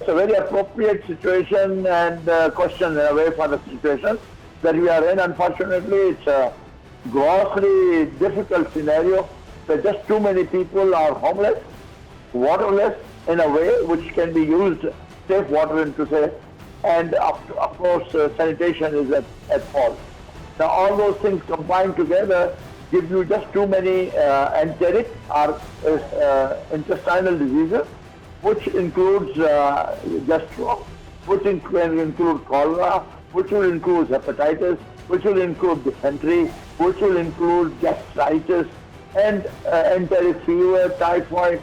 a very appropriate situation and question in a way for the situation that we are in. Unfortunately, it's a grossly difficult scenario where just too many people are homeless, waterless in a way which can be used, safe water into say, and of course sanitation is at fault. Now all those things combined together give you just too many enteric or intestinal diseases, which includes gastro, which can include cholera, which will include hepatitis, which will include dysentery, which will include gastritis, and enteric fever, typhoid,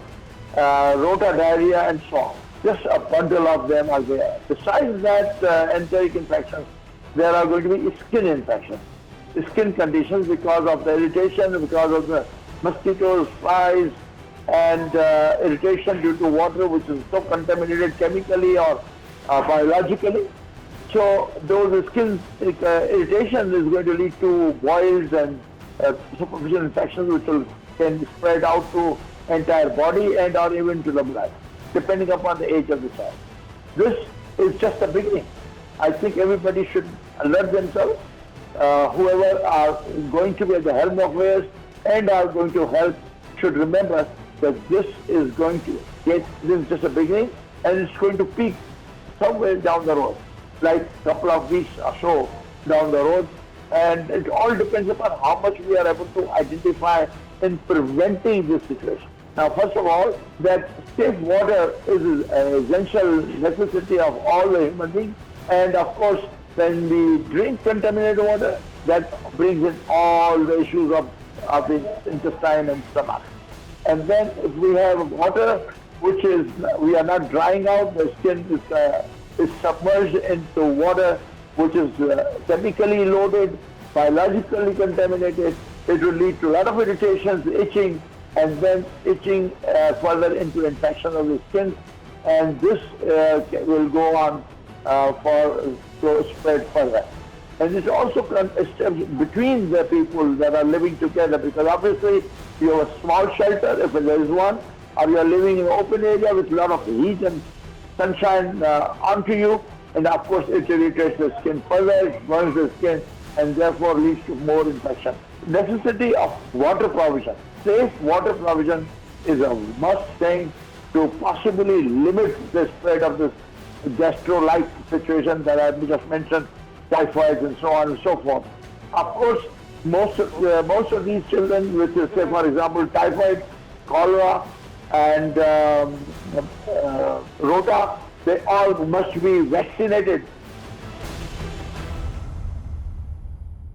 rota diarrhea, and so on. Just a bundle of them are there. Besides that enteric infections, there are going to be skin infections, skin conditions because of the irritation, because of the mosquitoes, flies, and irritation due to water which is so contaminated chemically or biologically. So those skin irritation is going to lead to boils and superficial infections which can spread out to entire body and or even to the blood, depending upon the age of the child. This is just the beginning. I think everybody should alert themselves. Whoever are going to be at the helm of affairs and are going to help should remember that this is just a beginning, and it's going to peak somewhere down the road, like a couple of weeks or so down the road. And it all depends upon how much we are able to identify in preventing this situation. Now, first of all, that safe water is an essential necessity of all the human beings. And of course, when we drink contaminated water, that brings in all the issues of the intestine and stomach. And then if we have water which is, we are not drying out, the skin is submerged into water which is chemically loaded, biologically contaminated, it will lead to a lot of irritations, itching, and then itching further into infection of the skin. And this will go on to spread further. And it's also between the people that are living together, because obviously you have a small shelter, if there is one, or you are living in an open area with a lot of heat and sunshine onto you, and of course it irritates the skin further, it burns the skin, and therefore leads to more infection. Necessity of water provision. Safe water provision is a must thing to possibly limit the spread of this gastro-like situation that I just mentioned, typhoid and so on and so forth. Of course, most of these children, which is, say for example, typhoid, cholera, and rota, they all must be vaccinated